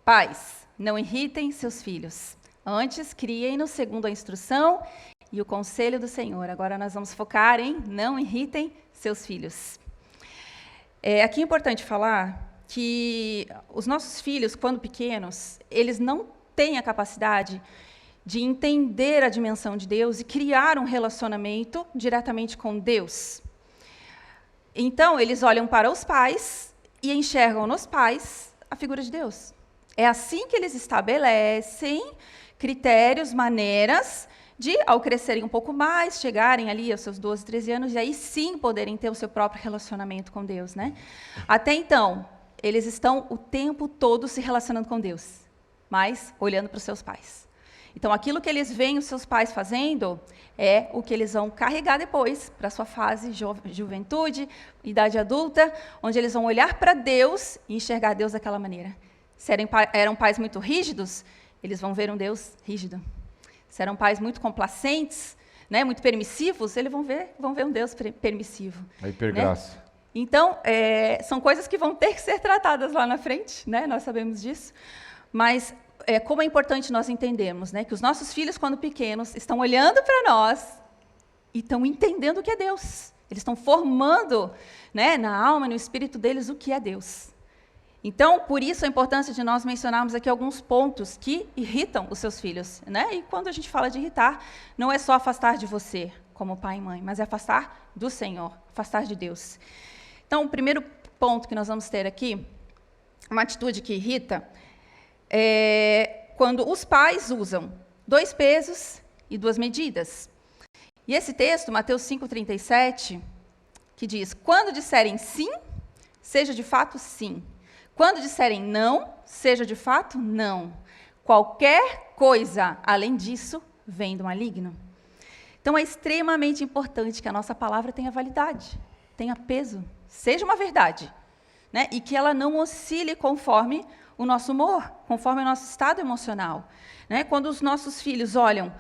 Pais, não irritem seus filhos. Antes, criem-nos segundo a instrução e o conselho do Senhor. Agora nós vamos focar em não irritem seus filhos. Aqui é importante falar que os nossos filhos, quando pequenos, eles não têm a capacidade de entender a dimensão de Deus e criar um relacionamento diretamente com Deus. Então, eles olham para os pais e enxergam nos pais a figura de Deus. É assim que eles estabelecem critérios, maneiras de, ao crescerem um pouco mais, chegarem ali aos seus 12, 13 anos, e aí sim poderem ter o seu próprio relacionamento com Deus, né? Até então, eles estão o tempo todo se relacionando com Deus, mas olhando para os seus pais. Então, aquilo que eles veem os seus pais fazendo é o que eles vão carregar depois para a sua fase juventude, idade adulta, onde eles vão olhar para Deus e enxergar Deus daquela maneira. Se eram pais muito rígidos, eles vão ver um Deus rígido. Se eram pais muito complacentes, né, muito permissivos, eles vão ver um Deus permissivo. A hipergraça. Né? Então, são coisas que vão ter que ser tratadas lá na frente, né? Nós sabemos disso. Mas como é importante nós entendermos, né, que os nossos filhos, quando pequenos, estão olhando para nós e estão entendendo o que é Deus. Eles estão formando, né, na alma, no espírito deles, o que é Deus. Então, por isso a importância de nós mencionarmos aqui alguns pontos que irritam os seus filhos, né? E quando a gente fala de irritar, não é só afastar de você, como pai e mãe, mas é afastar do Senhor, afastar de Deus. Então, o primeiro ponto que nós vamos ter aqui, uma atitude que irrita, é quando os pais usam 2 pesos e 2 medidas. E esse texto, Mateus 5,37, que diz, quando disserem sim, seja de fato sim. Quando disserem não, seja de fato não. Qualquer coisa além disso vem do maligno. Então, é extremamente importante que a nossa palavra tenha validade, tenha peso, seja uma verdade, né? E que ela não oscile conforme o nosso humor, conforme o nosso estado emocional. Né? Quando os nossos filhos olham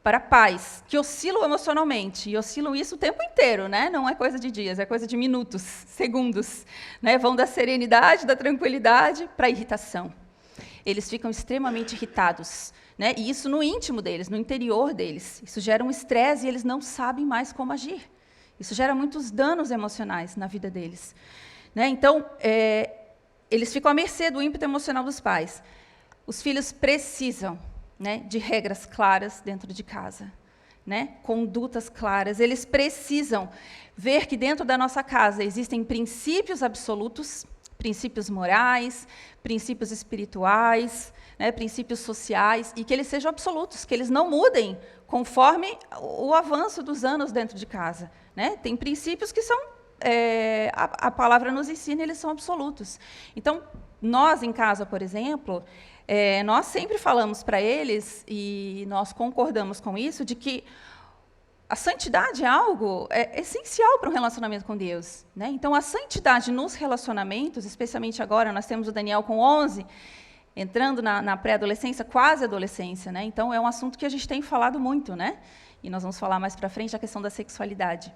para pais que oscilam emocionalmente, e oscilam isso o tempo inteiro, né? Não é coisa de dias, é coisa de minutos, segundos. Né? Vão da serenidade, da tranquilidade para a irritação. Eles ficam extremamente irritados. Né? E isso no íntimo deles, no interior deles. Isso gera um estresse e eles não sabem mais como agir. Isso gera muitos danos emocionais na vida deles. Né? Então, eles ficam à mercê do ímpeto emocional dos pais. Os filhos precisam, né, de regras claras dentro de casa, né, condutas claras. Eles precisam ver que dentro da nossa casa existem princípios absolutos, princípios morais, princípios espirituais, né, princípios sociais, e que eles sejam absolutos, que eles não mudem conforme o avanço dos anos dentro de casa. Né? Tem princípios que são, a palavra nos ensina, eles são absolutos. Então, nós em casa, por exemplo, nós sempre falamos para eles, e nós concordamos com isso, de que a santidade é algo essencial para um relacionamento com Deus. Né? Então, a santidade nos relacionamentos, especialmente agora, nós temos o Daniel com 11, entrando na pré-adolescência, quase adolescência. Né? Então, é um assunto que a gente tem falado muito, né? E nós vamos falar mais para frente a questão da sexualidade.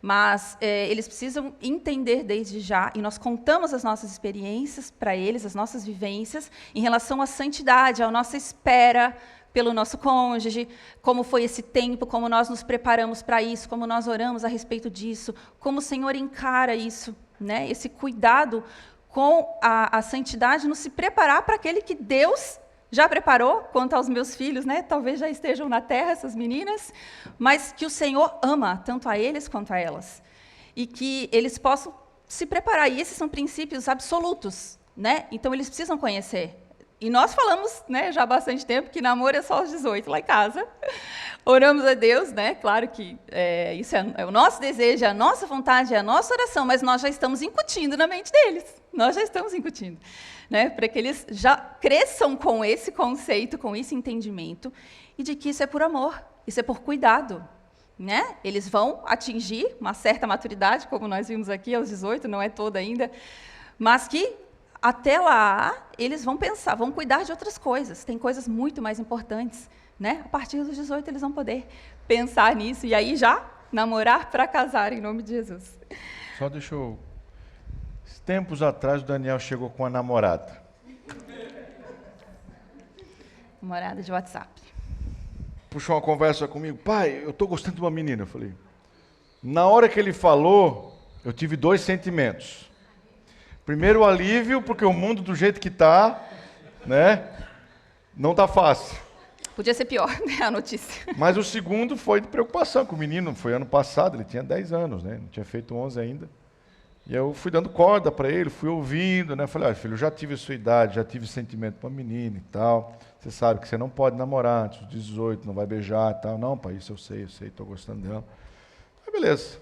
Mas eles precisam entender desde já, e nós contamos as nossas experiências para eles, as nossas vivências, em relação à santidade, à nossa espera pelo nosso cônjuge, como foi esse tempo, como nós nos preparamos para isso, como nós oramos a respeito disso, como o Senhor encara isso, né? Esse cuidado com a santidade, nos se preparar para aquele que Deus já preparou, quanto aos meus filhos, né? Talvez já estejam na terra, essas meninas, mas que o Senhor ama, tanto a eles quanto a elas. E que eles possam se preparar. E esses são princípios absolutos, né? Então, eles precisam conhecer. E nós falamos, né, já há bastante tempo que namoro é só aos 18 lá em casa. Oramos a Deus, né? Claro que isso é o nosso desejo, é a nossa vontade, é a nossa oração, mas nós já estamos incutindo na mente deles. Nós já estamos incutindo. Né, para que eles já cresçam com esse conceito, com esse entendimento, e de que isso é por amor, isso é por cuidado. Né? Eles vão atingir uma certa maturidade, como nós vimos aqui, aos 18, não é toda ainda, mas que, até lá, eles vão pensar, vão cuidar de outras coisas, tem coisas muito mais importantes. Né? A partir dos 18, eles vão poder pensar nisso, e aí já namorar para casar, em nome de Jesus. Só deixa eu... Tempos atrás, o Daniel chegou com a namorada. Namorada de WhatsApp. Puxou uma conversa comigo. Pai, eu estou gostando de uma menina. Eu falei. Na hora que ele falou, eu tive 2 sentimentos. Primeiro, o alívio, porque o mundo do jeito que está, né, não está fácil. Podia ser pior, né, a notícia. Mas o segundo foi de preocupação, que o menino foi ano passado, ele tinha 10 anos, né, não tinha feito 11 ainda. E eu fui dando corda para ele, fui ouvindo, né, falei, filho, eu já tive a sua idade, já tive sentimento para menina e tal. Você sabe que você não pode namorar antes dos 18, não vai beijar e tal. Não, pai, isso eu sei, estou gostando dela. Aí, beleza.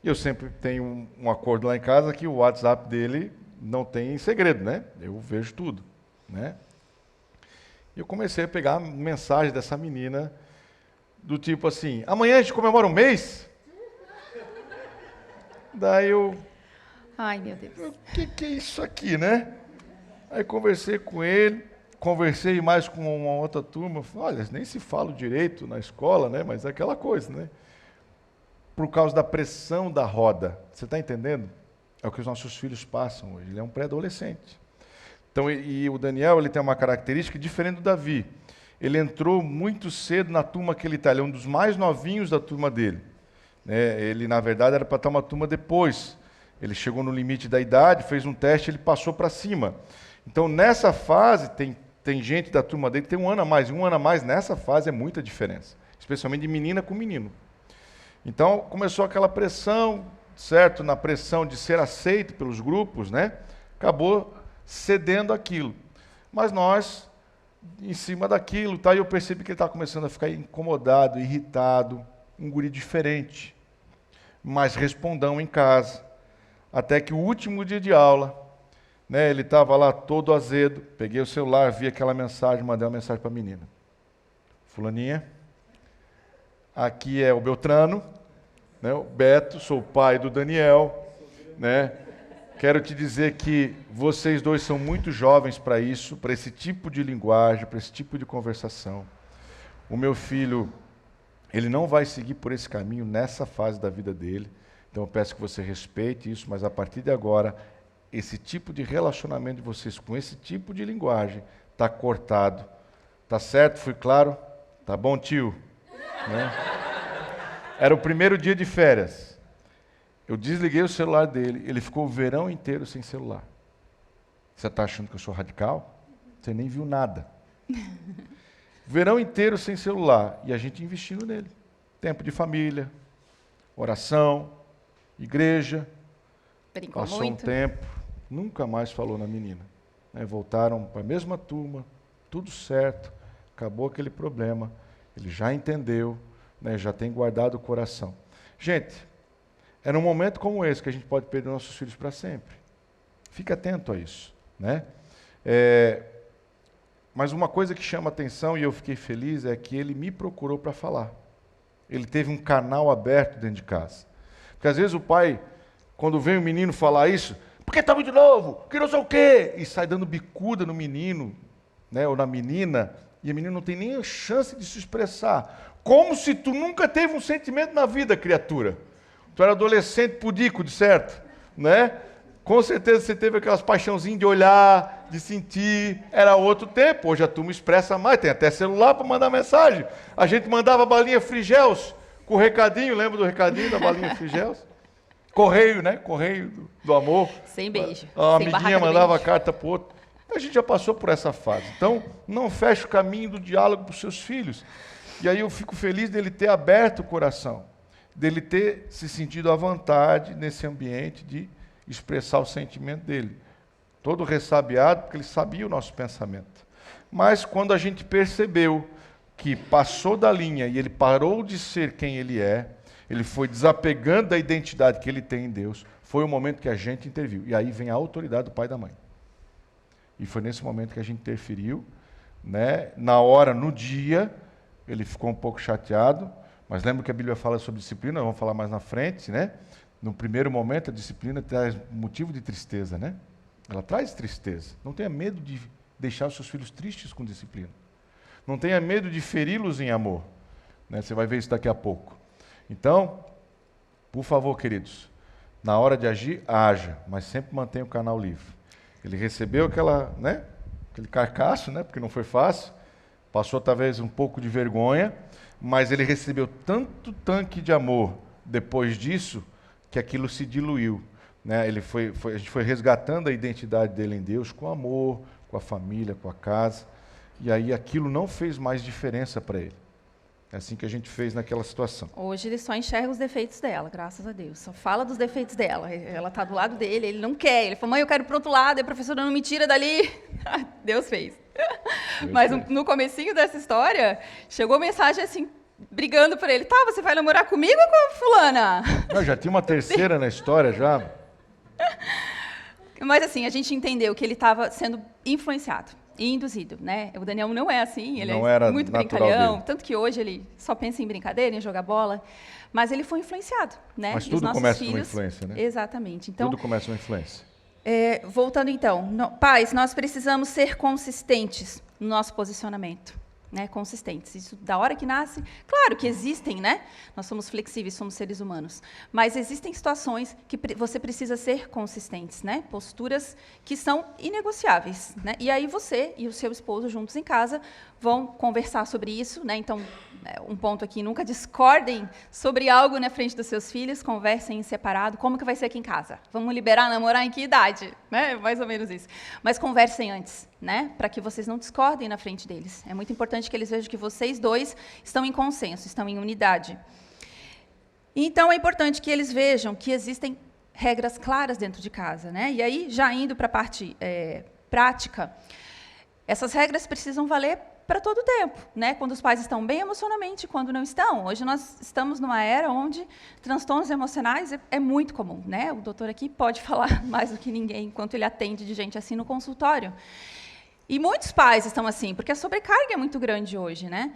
E eu sempre tenho um acordo lá em casa que o WhatsApp dele não tem segredo, né? Eu vejo tudo, né? E eu comecei a pegar mensagem dessa menina do tipo assim, amanhã a gente comemora um mês? Daí eu... Ai, meu Deus. O que é isso aqui, né? Aí conversei com ele, conversei mais com uma outra turma, falei, olha, nem se fala direito na escola, né? Mas é aquela coisa, né? Por causa da pressão da roda. Você está entendendo? É o que os nossos filhos passam hoje. Ele é um pré-adolescente. Então, e o Daniel, ele tem uma característica diferente do Davi. Ele entrou muito cedo na turma que ele está. Ele é um dos mais novinhos da turma dele. Né? Ele, na verdade, era para estar uma turma depois. Ele chegou no limite da idade, fez um teste, ele passou para cima. Então, nessa fase, tem gente da turma dele que tem 1 ano a mais. E 1 ano a mais, nessa fase, é muita diferença. Especialmente de menina com menino. Então, começou aquela pressão, certo? Na pressão de ser aceito pelos grupos, né? Acabou cedendo aquilo. Mas nós, em cima daquilo, tá? E eu percebi que ele estava começando a ficar incomodado, irritado, um guri diferente, mais respondão em casa. Até que o último dia de aula, né? Ele estava lá todo azedo, peguei o celular, vi aquela mensagem, mandei uma mensagem para a menina. Fulaninha, aqui é o Beltrano, né, o Beto, sou o pai do Daniel, né? Quero te dizer que vocês dois são muito jovens para isso, para esse tipo de linguagem, para esse tipo de conversação. O meu filho, ele não vai seguir por esse caminho nessa fase da vida dele, então eu peço que você respeite isso, mas a partir de agora, esse tipo de relacionamento de vocês com esse tipo de linguagem está cortado. Tá certo? Fui claro? Tá bom, tio? Né? Era o primeiro dia de férias. Eu desliguei o celular dele, ele ficou o verão inteiro sem celular. Você está achando que eu sou radical? Você nem viu nada. Verão inteiro sem celular, e a gente investindo nele. Tempo de família, oração, igreja. Brincou Passou muito. um tempo, nunca mais falou na menina. Né? Voltaram para a mesma turma, tudo certo, acabou aquele problema. Ele já entendeu, né? Já tem guardado o coração. Gente, é num momento como esse que a gente pode perder nossos filhos para sempre. Fique atento a isso, né? Mas uma coisa que chama atenção, e eu fiquei feliz, é que ele me procurou para falar. Ele teve um canal aberto dentro de casa. Porque às vezes o pai, quando vem o menino falar isso, porque está muito novo, que não sei o quê, e sai dando bicuda no menino, né, ou na menina, e a menina não tem nem a chance de se expressar. Como se tu nunca teve um sentimento na vida, criatura. Tu era adolescente pudico, de certo, né? Com certeza você teve aquelas paixãozinhas de olhar, de sentir. Era outro tempo, hoje a turma expressa mais, tem até celular para mandar mensagem. A gente mandava balinha Frigels com recadinho, lembra do recadinho da balinha Frigels? Correio, né? Correio do amor. Sem beijo. A sem amiguinha mandava beijo. carta para o outro. A gente já passou por essa fase. Então, não feche o caminho do diálogo para os seus filhos. E aí eu fico feliz dele ter aberto o coração, dele ter se sentido à vontade nesse ambiente de expressar o sentimento dele. Todo ressabiado, porque ele sabia o nosso pensamento. Mas quando a gente percebeu que passou da linha e ele parou de ser quem ele é, ele foi desapegando da identidade que ele tem em Deus, foi o momento que a gente interviu. E aí vem a autoridade do pai e da mãe. E foi nesse momento que a gente interferiu, né? Na hora, no dia, ele ficou um pouco chateado, mas lembra que a Bíblia fala sobre disciplina, vamos falar mais na frente, né? No primeiro momento, a disciplina traz motivo de tristeza, né? Ela traz tristeza. Não tenha medo de deixar os seus filhos tristes com disciplina. Não tenha medo de feri-los em amor. Né? Você vai ver isso daqui a pouco. Então, por favor, queridos, na hora de agir, haja, mas sempre mantenha o canal livre. Ele recebeu aquele carcaço, né? Porque não foi fácil. Passou talvez um pouco de vergonha, mas ele recebeu tanto tanque de amor depois disso, que aquilo se diluiu. Né? A gente foi resgatando a identidade dele em Deus com amor, com a família, com a casa. E aí aquilo não fez mais diferença para ele. É assim que a gente fez naquela situação. Hoje ele só enxerga os defeitos dela, graças a Deus. Só fala dos defeitos dela. Ela está do lado dele, ele não quer. Ele falou, mãe, eu quero ir para o outro lado, e a professora não me tira dali. Deus fez. Mas no comecinho dessa história, chegou mensagem assim, brigando por ele. Tá, você vai namorar comigo ou com a fulana? Já tinha uma terceira na história, já. Mas assim, a gente entendeu que ele estava sendo influenciado e induzido, né? O Daniel não é assim, ele não é muito brincalhão, dele. tanto que hoje ele só pensa em brincadeira, em jogar bola, mas ele foi influenciado, né? Mas tudo começa com uma influência, né? Exatamente. Então, tudo começa com uma influência. Voltando então, pais, nós precisamos ser consistentes no nosso posicionamento. Né, consistentes. Isso da hora que nasce, claro que existem, né? Nós somos flexíveis, somos seres humanos, mas existem situações que você precisa ser consistentes, né? Posturas que são inegociáveis, né? E aí você e o seu esposo juntos em casa vão conversar sobre isso, né? Então, um ponto aqui, nunca discordem sobre algo na frente dos seus filhos, conversem em separado, como que vai ser aqui em casa? Vamos liberar, namorar em que idade? Né? Mais ou menos isso. Mas conversem antes, né? Para que vocês não discordem na frente deles. É muito importante que eles vejam que vocês dois estão em consenso, estão em unidade. Então, é importante que eles vejam que existem regras claras dentro de casa, né? E aí, já indo para a parte prática, essas regras precisam valer para todo o tempo, né? Quando os pais estão bem emocionalmente, quando não estão. Hoje nós estamos numa era onde transtornos emocionais é muito comum, né? O doutor aqui pode falar mais do que ninguém, enquanto ele atende de gente assim no consultório. E muitos pais estão assim, porque a sobrecarga é muito grande hoje, né?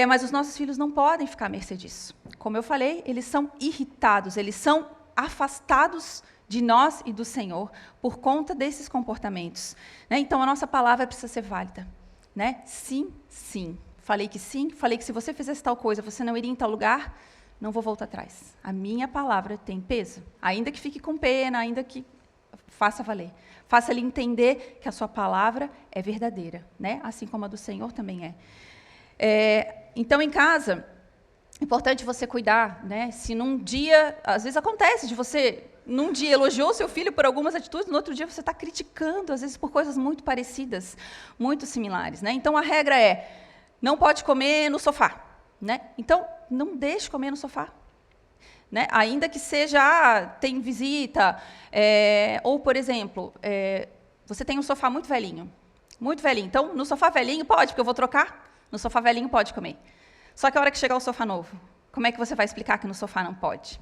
Mas os nossos filhos não podem ficar à mercê disso. Como eu falei, eles são irritados, eles são afastados de nós e do Senhor por conta desses comportamentos. Né? Então, a nossa palavra precisa ser válida. Né? Sim, sim. Falei que se você fizesse tal coisa, você não iria em tal lugar, não vou voltar atrás. A minha palavra tem peso. Ainda que fique com pena, ainda que faça valer. Faça ele entender que a sua palavra é verdadeira, né? Assim como a do Senhor também é. Então, em casa, é importante você cuidar, né? Se num dia, às vezes acontece de você, num dia elogiou seu filho por algumas atitudes, no outro dia você está criticando, às vezes por coisas muito parecidas, muito similares, né? Então, a regra é, não pode comer no sofá, né? Então, não deixe comer no sofá. Né? Ainda que seja, tem visita, ou, por exemplo, você tem um sofá muito velhinho, então, no sofá velhinho pode, porque eu vou trocar, no sofá velhinho pode comer. Só que a hora que chegar o sofá novo, como é que você vai explicar que no sofá não pode?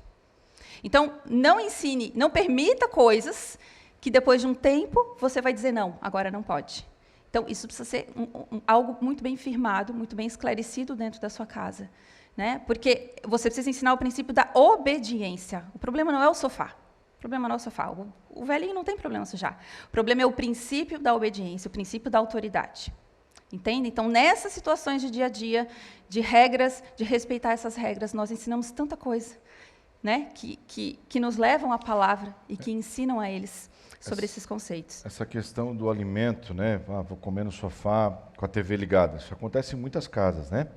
Então, não ensine, não permita coisas que depois de um tempo você vai dizer não, agora não pode. Então, isso precisa ser algo muito bem firmado, muito bem esclarecido dentro da sua casa. Né? Porque você precisa ensinar o princípio da obediência. O problema não é o sofá. O problema não é o sofá. O velhinho não tem problema sujar. O problema é o princípio da obediência, o princípio da autoridade. Entende? Então, nessas situações de dia a dia, de regras, de respeitar essas regras, nós ensinamos tanta coisa, né? que nos levam à palavra e que ensinam a eles sobre esses conceitos. Essa questão do alimento, né? Vou comer no sofá com a TV ligada. Isso acontece em muitas casas, né?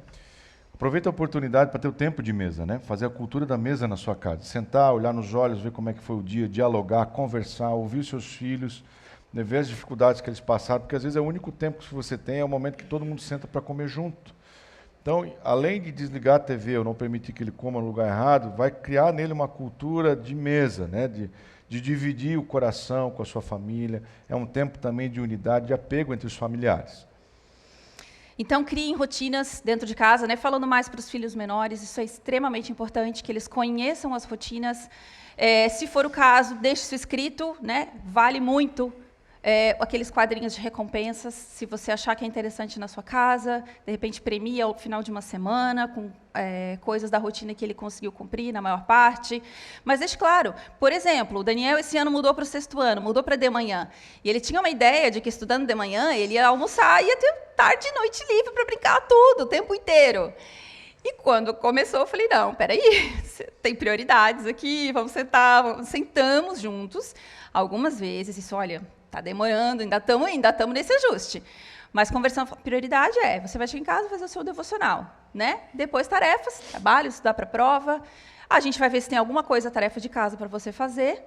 Aproveita a oportunidade para ter o tempo de mesa, né? Fazer a cultura da mesa na sua casa. Sentar, olhar nos olhos, ver como é que foi o dia, dialogar, conversar, ouvir os seus filhos, né? Ver as dificuldades que eles passaram, porque às vezes é o único tempo que você tem, é o momento que todo mundo senta para comer junto. Então, além de desligar a TV ou não permitir que ele coma no lugar errado, vai criar nele uma cultura de mesa, né? De dividir o coração com a sua família. É um tempo também de unidade, de apego entre os familiares. Então, criem rotinas dentro de casa, né? Falando mais para os filhos menores, isso é extremamente importante, que eles conheçam as rotinas. Se for o caso, deixe isso escrito, né? Vale muito aqueles quadrinhos de recompensas, se você achar que é interessante na sua casa, de repente premia ao final de uma semana, com coisas da rotina que ele conseguiu cumprir, na maior parte. Mas deixe claro, por exemplo, o Daniel esse ano mudou para o 6º ano, mudou para de manhã, e ele tinha uma ideia de que estudando de manhã, ele ia almoçar, ia ter tarde e noite livre para brincar tudo, o tempo inteiro. E quando começou, eu falei, não, peraí, tem prioridades aqui, vamos sentar, sentamos juntos, algumas vezes, isso, olha, está demorando, ainda estamos nesse ajuste. Mas conversão, prioridade você vai chegar em casa e fazer o seu devocional, né? Depois tarefas, trabalho, estudar para a prova. A gente vai ver se tem alguma coisa, tarefa de casa para você fazer.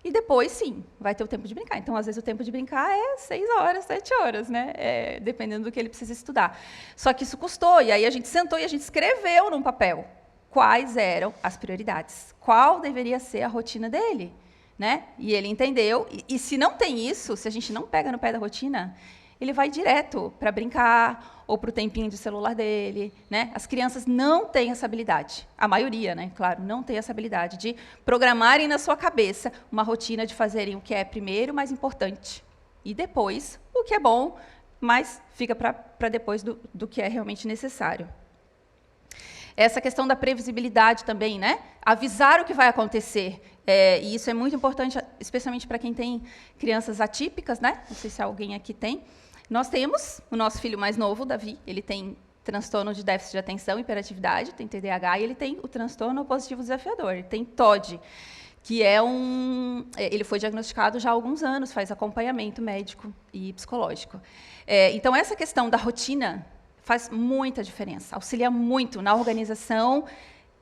E depois, sim, vai ter o tempo de brincar. Então, às vezes, o tempo de brincar é 6 horas, 7 horas, né? Dependendo do que ele precisa estudar. Só que isso custou. E aí a gente sentou e a gente escreveu num papel quais eram as prioridades. Qual deveria ser a rotina dele, né? E ele entendeu. E se não tem isso, se a gente não pega no pé da rotina, ele vai direto para brincar ou para o tempinho de celular dele, né? As crianças não têm essa habilidade, a maioria, né? Claro, não tem essa habilidade de programarem na sua cabeça uma rotina de fazerem o que é primeiro mais importante e depois o que é bom, mas fica para depois do que é realmente necessário. Essa questão da previsibilidade também, né? Avisar o que vai acontecer. E isso é muito importante, especialmente para quem tem crianças atípicas, né? Não sei se alguém aqui tem. Nós temos o nosso filho mais novo, Davi, ele tem transtorno de déficit de atenção e hiperatividade, tem TDAH, e ele tem o transtorno opositivo desafiador, ele tem TOD, que é ele foi diagnosticado já há alguns anos, faz acompanhamento médico e psicológico. Então, essa questão da rotina faz muita diferença, auxilia muito na organização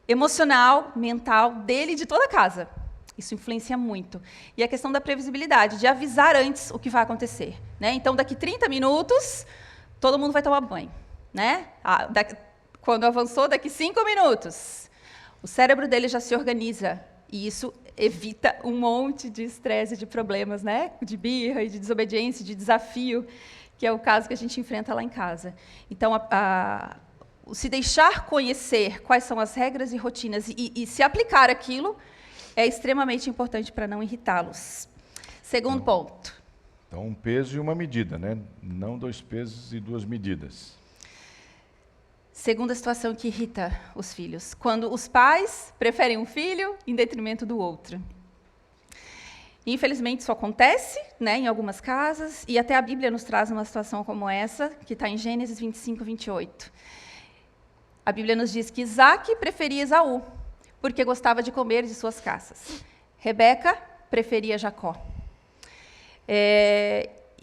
emocional, mental dele e de toda a casa. Isso influencia muito. E a questão da previsibilidade, de avisar antes o que vai acontecer, né? Então, daqui 30 minutos, todo mundo vai tomar banho, né? Quando avançou, daqui 5 minutos, o cérebro dele já se organiza. E isso evita um monte de estresse, de problemas, né? De birra, e de desobediência, de desafio, que é o caso que a gente enfrenta lá em casa. Então, se deixar conhecer quais são as regras e rotinas e se aplicar aquilo é extremamente importante para não irritá-los. Segundo ponto. Então, um peso e uma medida, né? Não 2 pesos e 2 medidas. Segunda situação que irrita os filhos. Quando os pais preferem um filho em detrimento do outro. Infelizmente, isso acontece, né, em algumas casas, e até a Bíblia nos traz uma situação como essa, que está em Gênesis 25, 28. A Bíblia nos diz que Isaac preferia Esaú, porque gostava de comer de suas caças. Rebeca preferia Jacó.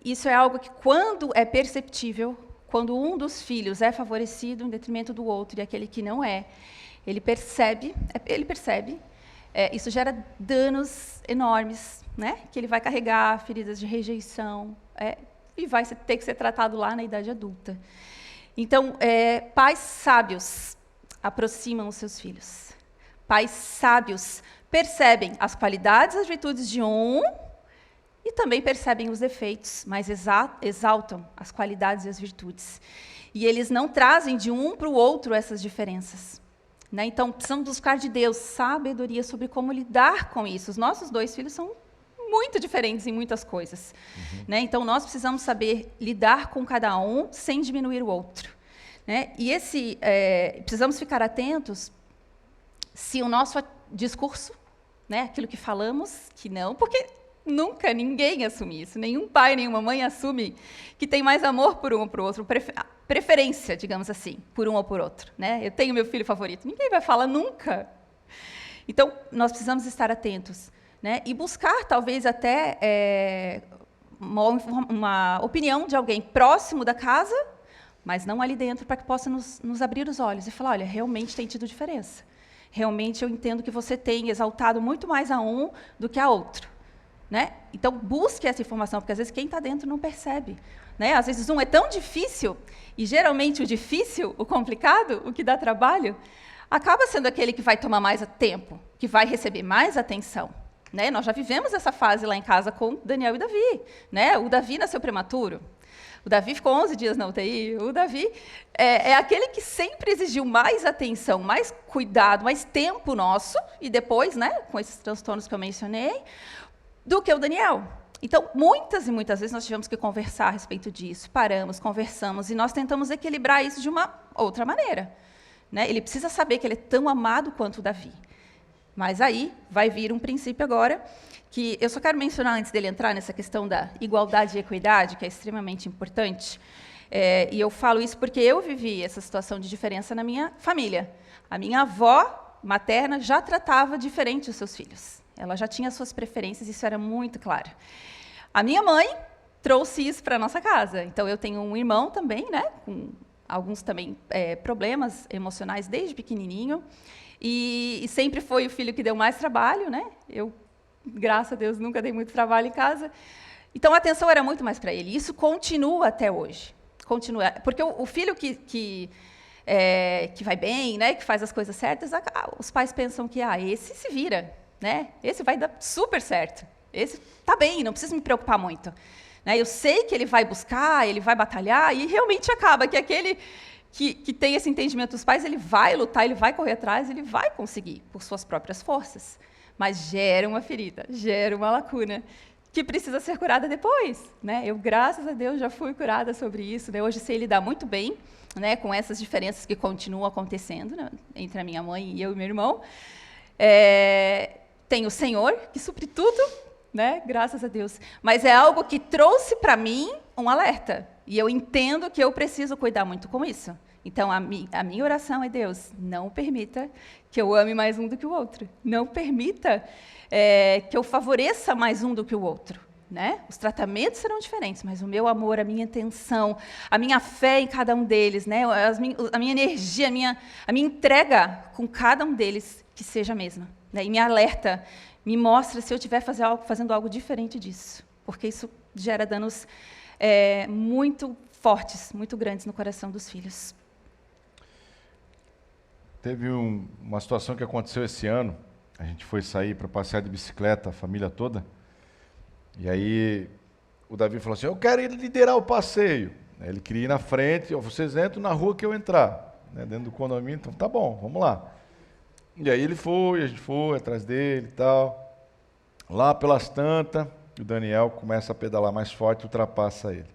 Isso é algo que, quando é perceptível, quando um dos filhos é favorecido em detrimento do outro e aquele que não é, ele percebe, isso gera danos enormes, né? Que ele vai carregar feridas de rejeição, e vai ter que ser tratado lá na idade adulta. Então, pais sábios aproximam os seus filhos. Pais sábios percebem as qualidades e as virtudes de um e também percebem os defeitos, mas exaltam as qualidades e as virtudes. E eles não trazem de um para o outro essas diferenças, né? Então, precisamos buscar de Deus sabedoria sobre como lidar com isso. Os nossos 2 filhos são muito diferentes em muitas coisas, né? Então, nós precisamos saber lidar com cada um sem diminuir o outro, né? E precisamos ficar atentos se o nosso discurso, né, aquilo que falamos, que não, porque nunca ninguém assume isso, nenhum pai, nenhuma mãe assume que tem mais amor por um ou por outro, preferência, digamos assim, por um ou por outro, né? Eu tenho meu filho favorito, ninguém vai falar nunca. Então, nós precisamos estar atentos, né, e buscar, talvez, até uma opinião de alguém próximo da casa, mas não ali dentro, para que possa nos abrir os olhos e falar, olha, realmente tem tido diferença. Realmente eu entendo que você tem exaltado muito mais a um do que a outro, né? Então, busque essa informação, porque às vezes quem está dentro não percebe, né? Às vezes um é tão difícil, e geralmente o difícil, o complicado, o que dá trabalho, acaba sendo aquele que vai tomar mais tempo, que vai receber mais atenção, né? Nós já vivemos essa fase lá em casa com Daniel e Davi, né? O Davi nasceu prematuro. O Davi ficou 11 dias na UTI. O Davi é aquele que sempre exigiu mais atenção, mais cuidado, mais tempo nosso, e depois, né, com esses transtornos que eu mencionei, do que o Daniel. Então, muitas e muitas vezes nós tivemos que conversar a respeito disso. Paramos, conversamos, e nós tentamos equilibrar isso de uma outra maneira, né? Ele precisa saber que ele é tão amado quanto o Davi. Mas aí vai vir um princípio agora, que eu só quero mencionar antes dele entrar nessa questão da igualdade e equidade, que é extremamente importante. E eu falo isso porque eu vivi essa situação de diferença na minha família. A minha avó materna já tratava diferente os seus filhos. Ela já tinha suas preferências, isso era muito claro. A minha mãe trouxe isso para nossa casa. Então, eu tenho um irmão também, né, com alguns também problemas emocionais desde pequenininho, e sempre foi o filho que deu mais trabalho, né? Eu, graças a Deus, nunca dei muito trabalho em casa. Então, a atenção era muito mais para ele. Isso continua até hoje. Continua, porque o filho que vai bem, né, que faz as coisas certas, os pais pensam que esse se vira, né? Esse vai dar super certo. Esse está bem, não precisa me preocupar muito. Né? Eu sei que ele vai buscar, ele vai batalhar, e realmente acaba que aquele que tem esse entendimento dos pais, ele vai lutar, ele vai correr atrás, ele vai conseguir, por suas próprias forças. Mas gera uma ferida, gera uma lacuna, que precisa ser curada depois. Né? Eu, graças a Deus, já fui curada sobre isso. Né? Hoje sei lidar muito bem, né, com essas diferenças que continuam acontecendo, né, entre a minha mãe e eu e meu irmão. Tem o Senhor, que supre tudo, né, graças a Deus. Mas é algo que trouxe para mim um alerta. E eu entendo que eu preciso cuidar muito com isso. Então, a minha oração é, Deus, não permita que eu ame mais um do que o outro. Não permita que eu favoreça mais um do que o outro. Né? Os tratamentos serão diferentes, mas o meu amor, a minha atenção, a minha fé em cada um deles, né? A minha energia, a minha entrega com cada um deles, que seja a mesma. Né? E me alerta, me mostra se eu estiver fazendo algo diferente disso, porque isso gera danos muito fortes, muito grandes no coração dos filhos. Teve uma situação que aconteceu esse ano, a gente foi sair para passear de bicicleta, a família toda, e aí o Davi falou assim, eu quero ir liderar o passeio. Ele queria ir na frente, vocês entram na rua que eu entrar, né, dentro do condomínio, então tá bom, vamos lá. E aí ele foi, a gente foi atrás dele e tal. Lá pelas tantas, o Daniel começa a pedalar mais forte e ultrapassa ele.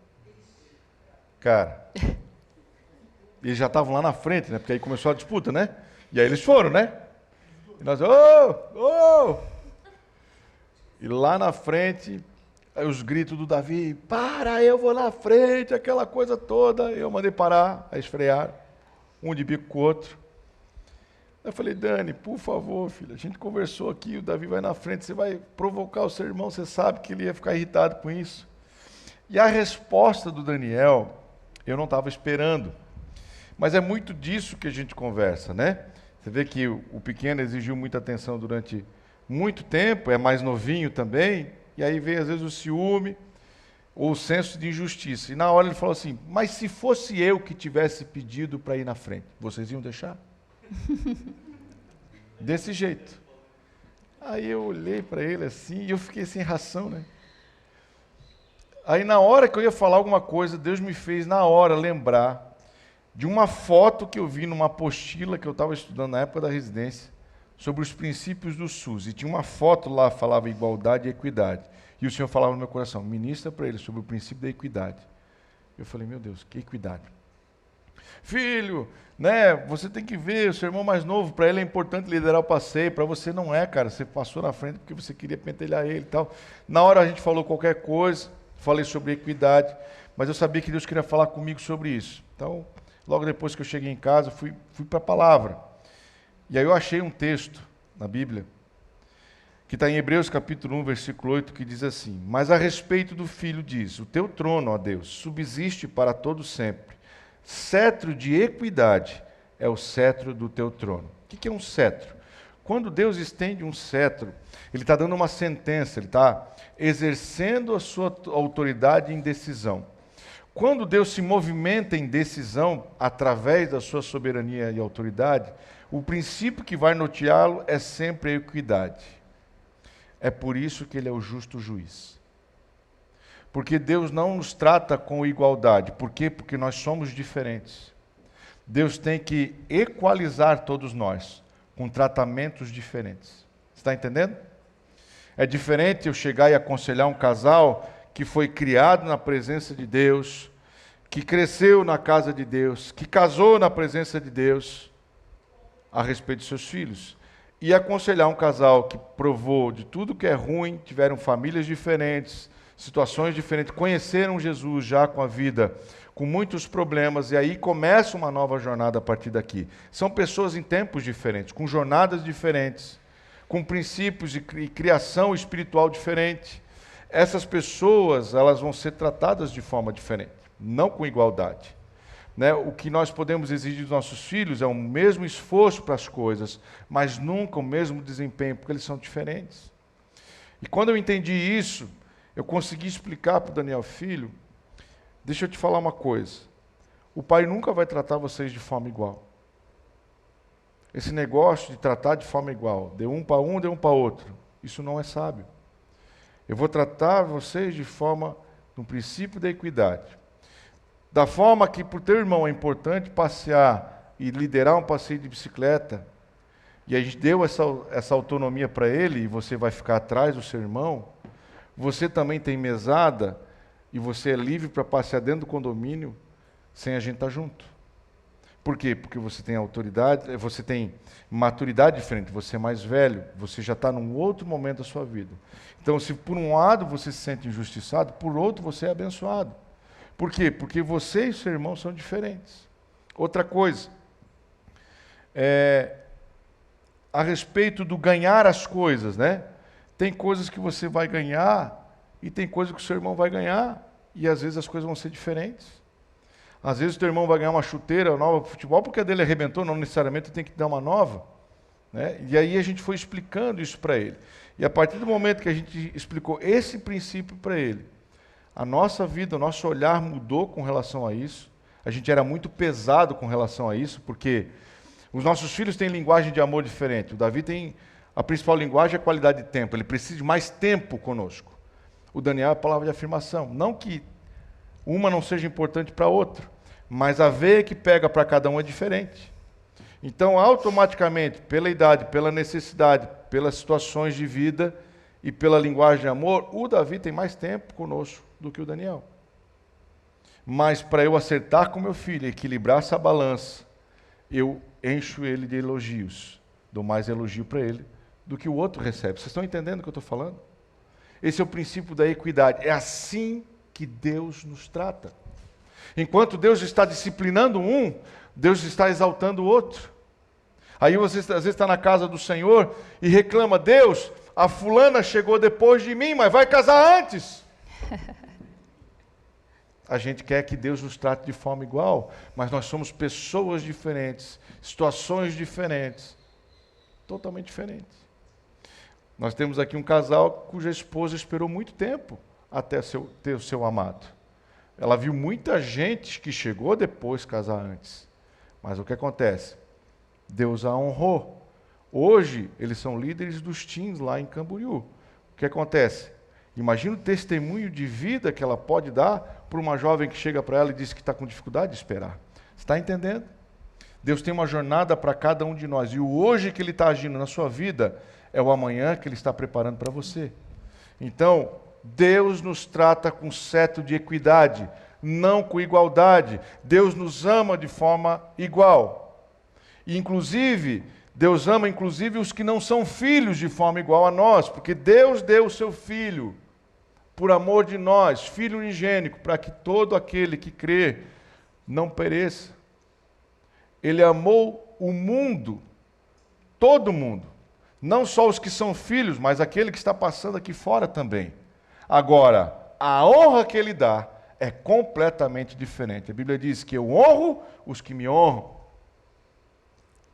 Cara, eles já estavam lá na frente, né, porque aí começou a disputa, né? E aí eles foram, né? E nós, E lá na frente, aí os gritos do Davi, para, eu vou na frente, aquela coisa toda. Eu mandei parar, aí esfrearam, um de bico com o outro. Eu falei, Dani, por favor, filha, a gente conversou aqui, o Davi vai na frente, você vai provocar o seu irmão, você sabe que ele ia ficar irritado com isso. E a resposta do Daniel, eu não estava esperando. Mas é muito disso que a gente conversa, né? Você vê que o pequeno exigiu muita atenção durante muito tempo, é mais novinho também, e aí vem às vezes o ciúme, ou o senso de injustiça. E na hora ele falou assim, mas se fosse eu que tivesse pedido para ir na frente, vocês iam deixar? Desse jeito. Aí eu olhei para ele assim, e eu fiquei sem reação, né? Aí na hora que eu ia falar alguma coisa, Deus me fez na hora lembrar de uma foto que eu vi numa apostila que eu estava estudando na época da residência, sobre os princípios do SUS. E tinha uma foto lá, falava igualdade e equidade. E o Senhor falava no meu coração, ministra para ele sobre o princípio da equidade. Eu falei, meu Deus, que equidade? Filho, né, você tem que ver, o seu irmão mais novo, para ele é importante liderar o passeio, para você não é, cara, você passou na frente porque você queria pentelhar ele e tal. Na hora a gente falou qualquer coisa, falei sobre equidade, mas eu sabia que Deus queria falar comigo sobre isso. Então, logo depois que eu cheguei em casa, fui para a palavra. E aí eu achei um texto na Bíblia, que está em Hebreus capítulo 1, versículo 8, que diz assim, mas a respeito do Filho diz, o teu trono, ó Deus, subsiste para todo sempre. Cetro de equidade é o cetro do teu trono. O que é um cetro? Quando Deus estende um cetro, Ele está dando uma sentença, Ele está exercendo a sua autoridade em decisão. Quando Deus se movimenta em decisão, através da sua soberania e autoridade, o princípio que vai norteá-lo é sempre a equidade. É por isso que Ele é o justo juiz. Porque Deus não nos trata com igualdade. Por quê? Porque nós somos diferentes. Deus tem que equalizar todos nós, com tratamentos diferentes. Você está entendendo? É diferente eu chegar e aconselhar um casal que foi criado na presença de Deus, que cresceu na casa de Deus, que casou na presença de Deus, a respeito de seus filhos. E aconselhar um casal que provou de tudo que é ruim, tiveram famílias diferentes, situações diferentes, conheceram Jesus já com a vida, com muitos problemas, e aí começa uma nova jornada a partir daqui. São pessoas em tempos diferentes, com jornadas diferentes, com princípios e criação espiritual diferente. essas pessoas elas vão ser tratadas de forma diferente, não com igualdade. Né? O que nós podemos exigir dos nossos filhos é o mesmo esforço para as coisas, mas nunca o mesmo desempenho, porque eles são diferentes. E quando eu entendi isso, eu consegui explicar para o Daniel filho, deixa eu te falar uma coisa, o pai nunca vai tratar vocês de forma igual. Esse negócio de tratar de forma igual, de um para um, de um para outro, isso não é sábio. Eu vou tratar vocês de forma, no princípio da equidade. Da forma que para o teu irmão é importante passear e liderar um passeio de bicicleta, e a gente deu essa autonomia para ele, e você vai ficar atrás do seu irmão, você também tem mesada, e você é livre para passear dentro do condomínio, sem a gente estar junto. Por quê? Porque você tem autoridade, você tem maturidade diferente, você é mais velho, você já está num outro momento da sua vida. Então, se por um lado você se sente injustiçado, por outro você é abençoado. Por quê? Porque você e seu irmão são diferentes. Outra coisa, a respeito do ganhar as coisas, né? Tem coisas que você vai ganhar e tem coisas que o seu irmão vai ganhar, e às vezes as coisas vão ser diferentes. Às vezes o teu irmão vai ganhar uma chuteira nova para futebol, porque a dele arrebentou, não necessariamente tem que dar uma nova. Né? E aí a gente foi explicando isso para ele. E a partir do momento que a gente explicou esse princípio para ele, a nossa vida, o nosso olhar mudou com relação a isso. A gente era muito pesado com relação a isso, porque os nossos filhos têm linguagem de amor diferente. O Davi tem, a principal linguagem é a qualidade de tempo, ele precisa de mais tempo conosco. O Daniel é a palavra de afirmação. Não que uma não seja importante para a outra, mas a veia que pega para cada um é diferente. Então, automaticamente, pela idade, pela necessidade, pelas situações de vida e pela linguagem de amor, o Davi tem mais tempo conosco do que o Daniel. Mas para eu acertar com meu filho, equilibrar essa balança, eu encho ele de elogios, dou mais elogio para ele do que o outro recebe. Vocês estão entendendo o que eu estou falando? Esse é o princípio da equidade. É assim que Deus nos trata. Enquanto Deus está disciplinando um, Deus está exaltando o outro. Aí você às vezes está na casa do Senhor e reclama, Deus, a fulana chegou depois de mim, mas vai casar antes. A gente quer que Deus nos trate de forma igual, mas nós somos pessoas diferentes, situações diferentes, totalmente diferentes. Nós temos aqui um casal cuja esposa esperou muito tempo até ter o seu amado. Ela viu muita gente que chegou depois casar antes. Mas o que acontece? Deus a honrou. Hoje, eles são líderes dos teens lá em Camboriú. O que acontece? Imagina o testemunho de vida que ela pode dar para uma jovem que chega para ela e diz que está com dificuldade de esperar. Você está entendendo? Deus tem uma jornada para cada um de nós. E o hoje que Ele está agindo na sua vida é o amanhã que Ele está preparando para você. Então, Deus nos trata com cetro de equidade, não com igualdade. Deus nos ama de forma igual. E, inclusive, Deus ama inclusive os que não são filhos de forma igual a nós, porque Deus deu o seu Filho por amor de nós, Filho unigênito, para que todo aquele que crê não pereça. Ele amou o mundo, todo mundo, não só os que são filhos, mas aquele que está passando aqui fora também. Agora, a honra que Ele dá é completamente diferente. A Bíblia diz que eu honro os que me honram,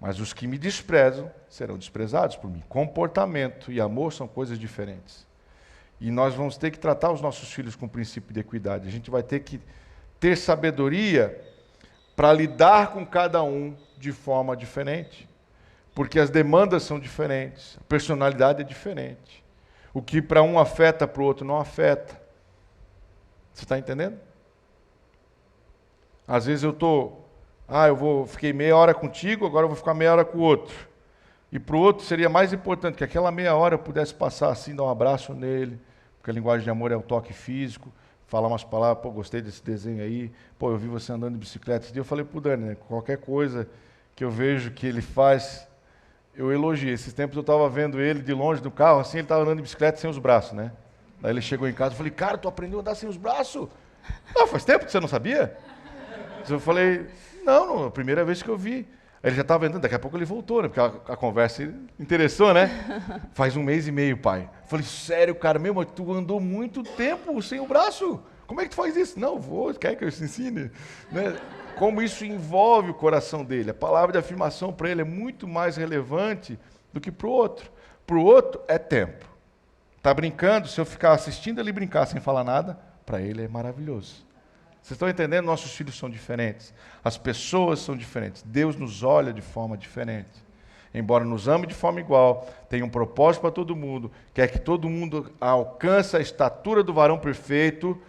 mas os que me desprezam serão desprezados por mim. Comportamento e amor são coisas diferentes. E nós vamos ter que tratar os nossos filhos com o princípio de equidade. A gente vai ter que ter sabedoria para lidar com cada um de forma diferente. Porque as demandas são diferentes, a personalidade é diferente. O que para um afeta, para o outro não afeta. Você está entendendo? Às vezes fiquei meia hora contigo, agora eu vou ficar meia hora com o outro. E para o outro seria mais importante que aquela meia hora eu pudesse passar assim, dar um abraço nele, porque a linguagem de amor é o toque físico, falar umas palavras, pô, gostei desse desenho aí, pô, eu vi você andando de bicicleta. Esse dia eu falei para o Dani, né, qualquer coisa que eu vejo que ele faz, eu elogio. Esses tempos eu estava vendo ele de longe do carro, assim, ele estava andando de bicicleta sem os braços, né? Daí ele chegou em casa e falei, cara, tu aprendeu a andar sem os braços? Não, faz tempo que você não sabia? Eu falei, não, a primeira vez que eu vi. Aí ele já estava andando, daqui a pouco ele voltou, né? Porque a conversa interessou, né? Faz 1 mês e meio, pai. Eu falei, sério, cara, meu, mas tu andou muito tempo sem o braço. Como é que tu faz isso? Não, vou, quer que eu te ensine? Né? Como isso envolve o coração dele. A palavra de afirmação para ele é muito mais relevante do que para o outro. Para o outro é tempo. Está brincando, se eu ficar assistindo ele brincar sem falar nada, para ele é maravilhoso. Vocês estão entendendo? Nossos filhos são diferentes. As pessoas são diferentes. Deus nos olha de forma diferente. Embora nos ame de forma igual, tem um propósito para todo mundo, quer que todo mundo alcance a estatura do varão perfeito,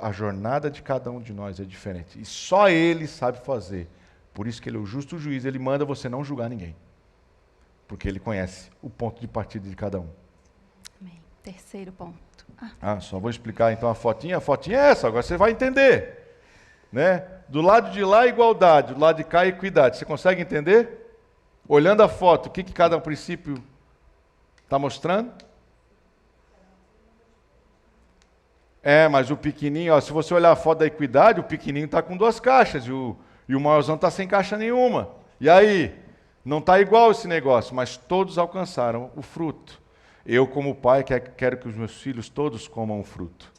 a jornada de cada um de nós é diferente. E só Ele sabe fazer. Por isso que Ele é o justo juiz. Ele manda você não julgar ninguém. Porque Ele conhece o ponto de partida de cada um. Amém. Terceiro ponto. Só vou explicar então a fotinha. A fotinha é essa, agora você vai entender. Né? Do lado de lá, igualdade. Do lado de cá, equidade. Você consegue entender? Olhando a foto, o que cada princípio está mostrando? Mas o pequenininho, ó, se você olhar a foto da equidade, o pequenininho está com 2 caixas e o maiorzão está sem caixa nenhuma. E aí? Não está igual esse negócio, mas todos alcançaram o fruto. Eu, como pai, quero que os meus filhos todos comam o fruto.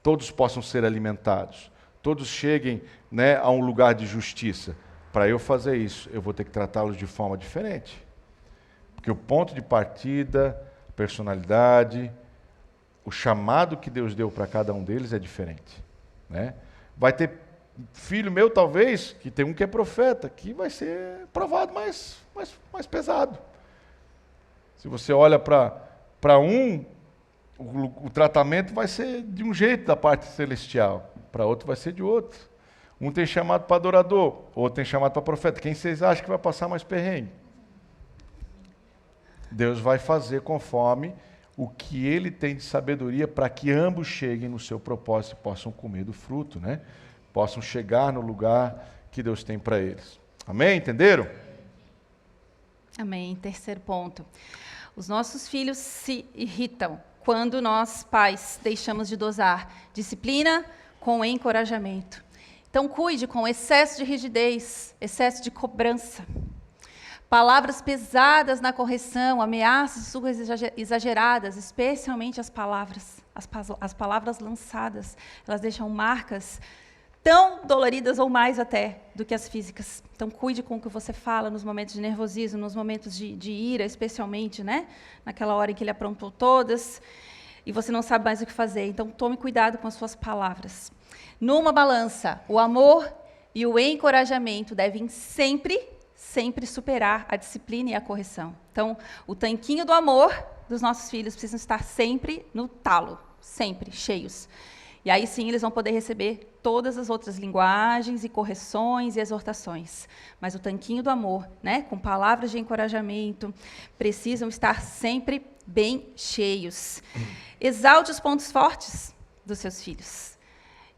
Todos possam ser alimentados. Todos cheguem, né, a um lugar de justiça. Para eu fazer isso, eu vou ter que tratá-los de forma diferente. Porque o ponto de partida, a personalidade, o chamado que Deus deu para cada um deles é diferente. Né? Vai ter filho meu, talvez, que tem um que é profeta, que vai ser provado mais pesado. Se você olha para um, o tratamento vai ser de um jeito da parte celestial, para outro vai ser de outro. Um tem chamado para adorador, outro tem chamado para profeta. Quem vocês acham que vai passar mais perrengue? Deus vai fazer conforme o que Ele tem de sabedoria para que ambos cheguem no seu propósito e possam comer do fruto, né? Possam chegar no lugar que Deus tem para eles. Amém? Entenderam? Amém. Terceiro ponto. Os nossos filhos se irritam quando nós, pais, deixamos de dosar disciplina com encorajamento. Então, cuide com excesso de rigidez, excesso de cobrança. Palavras pesadas na correção, ameaças, surras exageradas, especialmente as palavras lançadas, elas deixam marcas tão doloridas ou mais até do que as físicas. Então, cuide com o que você fala nos momentos de nervosismo, nos momentos de ira, especialmente, né? Naquela hora em que ele aprontou todas e você não sabe mais o que fazer. Então, tome cuidado com as suas palavras. Numa balança, o amor e o encorajamento devem sempre superar a disciplina e a correção. Então, o tanquinho do amor dos nossos filhos precisam estar sempre no talo, sempre cheios. E aí sim eles vão poder receber todas as outras linguagens e correções e exortações. Mas o tanquinho do amor, né, com palavras de encorajamento, precisam estar sempre bem cheios. Exalte os pontos fortes dos seus filhos.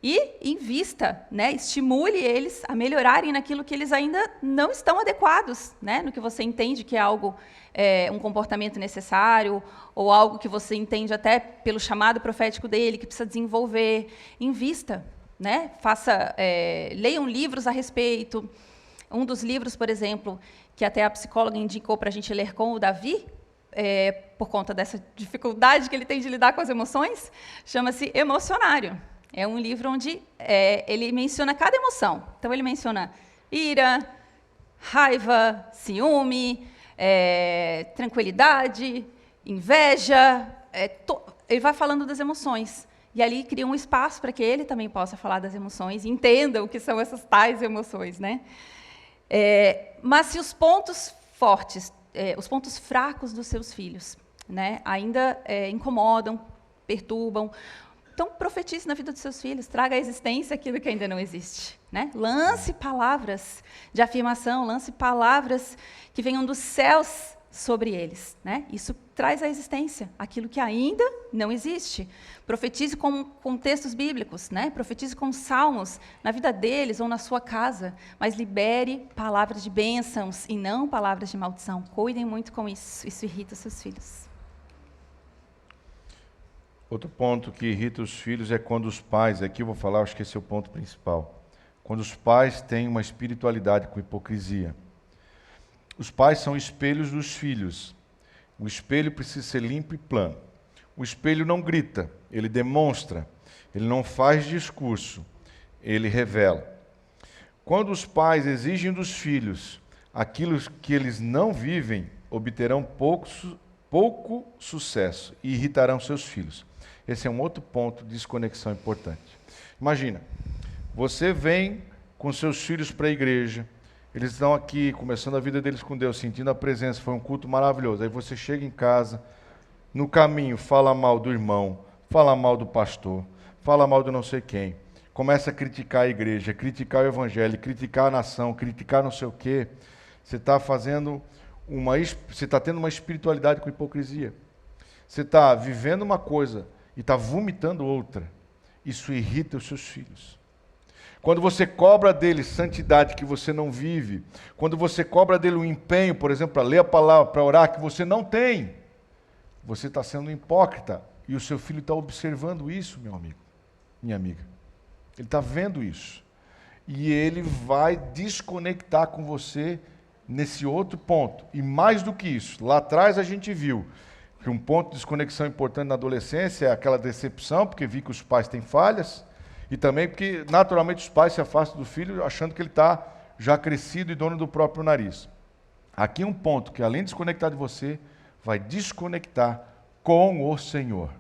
E invista, né, estimule eles a melhorarem naquilo que eles ainda não estão adequados, né, no que você entende que é algo, um comportamento necessário, ou algo que você entende até pelo chamado profético dele, que precisa desenvolver. Invista, né, leiam livros a respeito. Um dos livros, por exemplo, que até a psicóloga indicou para a gente ler com o Davi, por conta dessa dificuldade que ele tem de lidar com as emoções, chama-se Emocionário. É um livro onde ele menciona cada emoção. Então, ele menciona ira, raiva, ciúme, tranquilidade, inveja. Ele vai falando das emoções. E ali cria um espaço para que ele também possa falar das emoções e entenda o que são essas tais emoções. Né? Mas se os pontos fortes, os pontos fracos dos seus filhos, né, ainda incomodam, perturbam, então, profetize na vida dos seus filhos, traga à existência aquilo que ainda não existe. Né? Lance palavras de afirmação, lance palavras que venham dos céus sobre eles. Né? Isso traz à existência aquilo que ainda não existe. Profetize com textos bíblicos, né? Profetize com salmos na vida deles ou na sua casa, mas libere palavras de bênçãos e não palavras de maldição. Cuidem muito com isso, isso irrita os seus filhos. Outro ponto que irrita os filhos é quando os pais, aqui eu vou falar, acho que esse é o ponto principal, quando os pais têm uma espiritualidade com hipocrisia. Os pais são espelhos dos filhos. O espelho precisa ser limpo e plano. O espelho não grita, ele demonstra. Ele não faz discurso, ele revela. Quando os pais exigem dos filhos aquilo que eles não vivem, obterão pouco sucesso e irritarão seus filhos. Esse é um outro ponto de desconexão importante. Imagina, você vem com seus filhos para a igreja, eles estão aqui, começando a vida deles com Deus, sentindo a presença, foi um culto maravilhoso. Aí você chega em casa, no caminho fala mal do irmão, fala mal do pastor, fala mal de não sei quem, começa a criticar a igreja, criticar o evangelho, criticar a nação, criticar não sei o quê. Você está tendo uma espiritualidade com hipocrisia. Você está vivendo uma coisa e está vomitando outra. Isso irrita os seus filhos. Quando você cobra dele santidade que você não vive, quando você cobra dele um empenho, por exemplo, para ler a palavra, para orar, que você não tem, você está sendo hipócrita. E o seu filho está observando isso, meu amigo, minha amiga. Ele está vendo isso. E ele vai desconectar com você nesse outro ponto. E mais do que isso, lá atrás a gente viu que um ponto de desconexão importante na adolescência é aquela decepção, porque vi que os pais têm falhas, e também porque naturalmente os pais se afastam do filho achando que ele está já crescido e dono do próprio nariz. Aqui um ponto que além de desconectar de você, vai desconectar com o Senhor.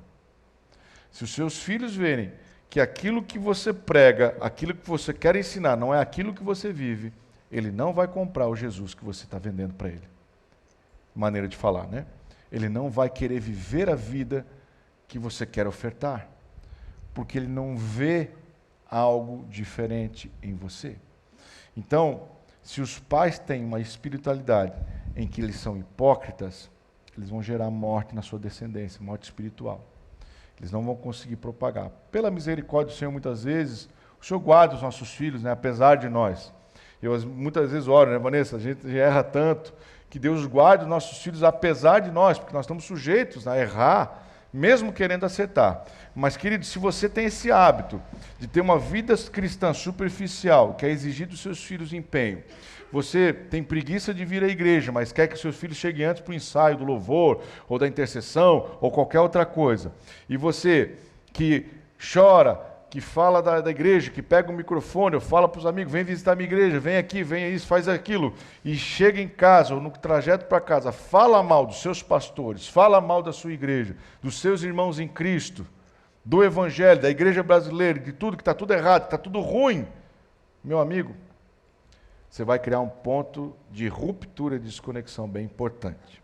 Se os seus filhos verem que aquilo que você prega, aquilo que você quer ensinar, não é aquilo que você vive, ele não vai comprar o Jesus que você está vendendo para ele. Maneira de falar, né? Ele não vai querer viver a vida que você quer ofertar, porque ele não vê algo diferente em você. Então, se os pais têm uma espiritualidade em que eles são hipócritas, eles vão gerar morte na sua descendência, morte espiritual. Eles não vão conseguir propagar. Pela misericórdia do Senhor, muitas vezes, o Senhor guarda os nossos filhos, né, apesar de nós. Eu muitas vezes oro, né, Vanessa? A gente erra tanto, que Deus guarde os nossos filhos apesar de nós, porque nós estamos sujeitos a errar, mesmo querendo acertar. Mas, querido, se você tem esse hábito de ter uma vida cristã superficial, que é exigir dos seus filhos empenho, você tem preguiça de vir à igreja, mas quer que seus filhos cheguem antes para o ensaio do louvor, ou da intercessão, ou qualquer outra coisa, e você que chora, que fala da igreja, que pega o microfone, ou fala para os amigos, vem visitar a minha igreja, vem aqui, vem isso, faz aquilo, e chega em casa, ou no trajeto para casa, fala mal dos seus pastores, fala mal da sua igreja, dos seus irmãos em Cristo, do evangelho, da igreja brasileira, de tudo, que está tudo errado, que está tudo ruim, meu amigo, você vai criar um ponto de ruptura, de desconexão bem importante.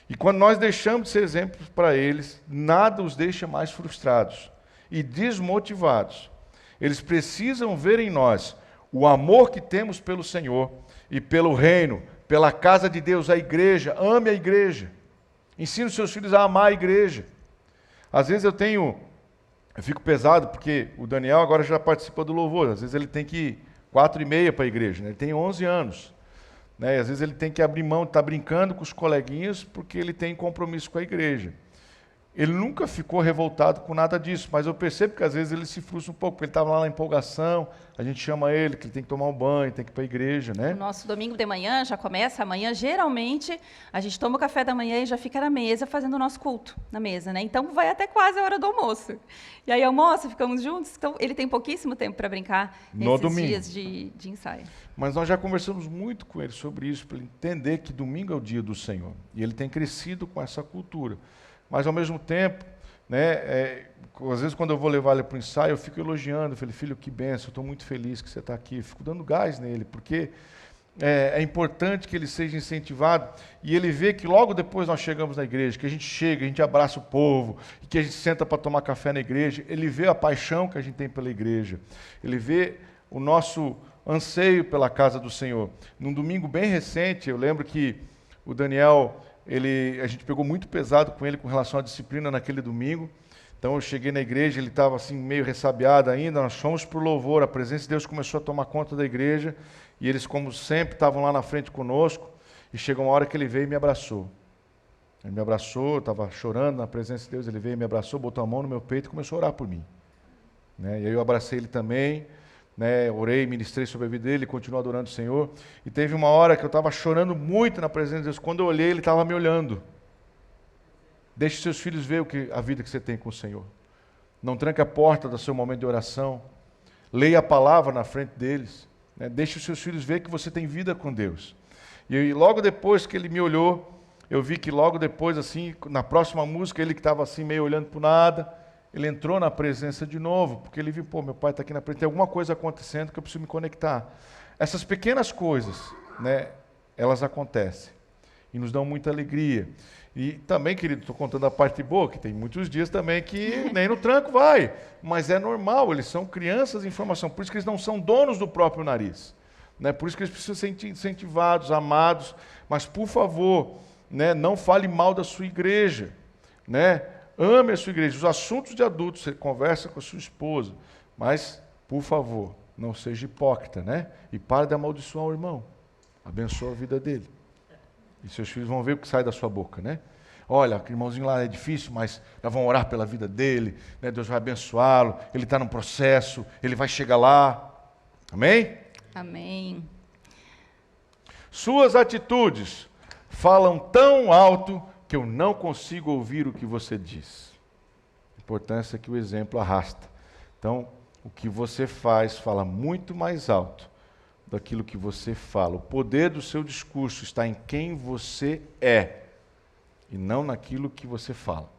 E quando nós deixamos de ser exemplos para eles, nada os deixa mais frustrados e desmotivados. Eles precisam ver em nós o amor que temos pelo Senhor e pelo reino, pela casa de Deus, a igreja. Ame a igreja. Ensine os seus filhos a amar a igreja. Às vezes eu fico pesado, porque o Daniel agora já participa do louvor. Às vezes ele tem que ir 4h30 para a igreja, né? Ele tem 11 anos. Né? E às vezes ele tem que abrir mão, está brincando com os coleguinhas, porque ele tem compromisso com a igreja. Ele nunca ficou revoltado com nada disso, mas eu percebo que às vezes ele se frustra um pouco, porque ele estava lá na empolgação, a gente chama ele, que ele tem que tomar um banho, tem que ir para a igreja, né? O nosso domingo de manhã já começa, amanhã geralmente a gente toma o café da manhã e já fica na mesa fazendo o nosso culto, na mesa, né? Então vai até quase a hora do almoço. E aí almoça, ficamos juntos, então ele tem pouquíssimo tempo para brincar nesses dias de ensaio. Mas nós já conversamos muito com ele sobre isso, para ele entender que domingo é o dia do Senhor, e ele tem crescido com essa cultura. Mas, ao mesmo tempo, né, às vezes, quando eu vou levar ele para o ensaio, eu fico elogiando. Eu falei, filho, que benção, eu estou muito feliz que você está aqui. Eu fico dando gás nele, porque é importante que ele seja incentivado. E ele vê que logo depois nós chegamos na igreja, que a gente chega, a gente abraça o povo, e que a gente senta para tomar café na igreja. Ele vê a paixão que a gente tem pela igreja. Ele vê o nosso anseio pela casa do Senhor. Num domingo bem recente, eu lembro que o Daniel... a gente pegou muito pesado com ele com relação à disciplina naquele domingo. Então eu cheguei na igreja, ele estava assim meio ressabiado ainda, nós fomos para o louvor, a presença de Deus começou a tomar conta da igreja, e eles, como sempre, estavam lá na frente conosco, e chegou uma hora que ele veio e me abraçou. Ele me abraçou, eu estava chorando na presença de Deus, ele veio e me abraçou, botou a mão no meu peito e começou a orar por mim. Né? E aí eu abracei ele também, né, orei, ministrei sobre a vida dele, continuou adorando o Senhor. E teve uma hora que eu estava chorando muito na presença de Deus. Quando eu olhei, ele estava me olhando. Deixe seus filhos ver a vida que você tem com o Senhor. Não tranque a porta do seu momento de oração. Leia a palavra na frente deles. Né? Deixe os seus filhos ver que você tem vida com Deus. E logo depois que ele me olhou, eu vi que logo depois, assim, na próxima música, ele que estava assim meio olhando para o nada, ele entrou na presença de novo, porque ele viu, pô, meu pai está aqui na frente, tem alguma coisa acontecendo que eu preciso me conectar. Essas pequenas coisas, né, elas acontecem e nos dão muita alegria. E também, querido, estou contando a parte boa, que tem muitos dias também que nem no tranco vai, mas é normal, eles são crianças em formação, por isso que eles não são donos do próprio nariz, né? Por isso que eles precisam ser incentivados, amados, mas por favor, né, não fale mal da sua igreja, né? Ame a sua igreja. Os assuntos de adultos, você conversa com a sua esposa, mas, por favor, não seja hipócrita, né? E pare de amaldiçoar o irmão, abençoa a vida dele. E seus filhos vão ver o que sai da sua boca, né? Olha, o irmãozinho lá é difícil, mas nós vamos orar pela vida dele, né? Deus vai abençoá-lo, ele está num processo, ele vai chegar lá. Amém? Amém. Suas atitudes falam tão alto que eu não consigo ouvir o que você diz. A importância é que o exemplo arrasta. Então, o que você faz fala muito mais alto daquilo que você fala. O poder do seu discurso está em quem você é e não naquilo que você fala.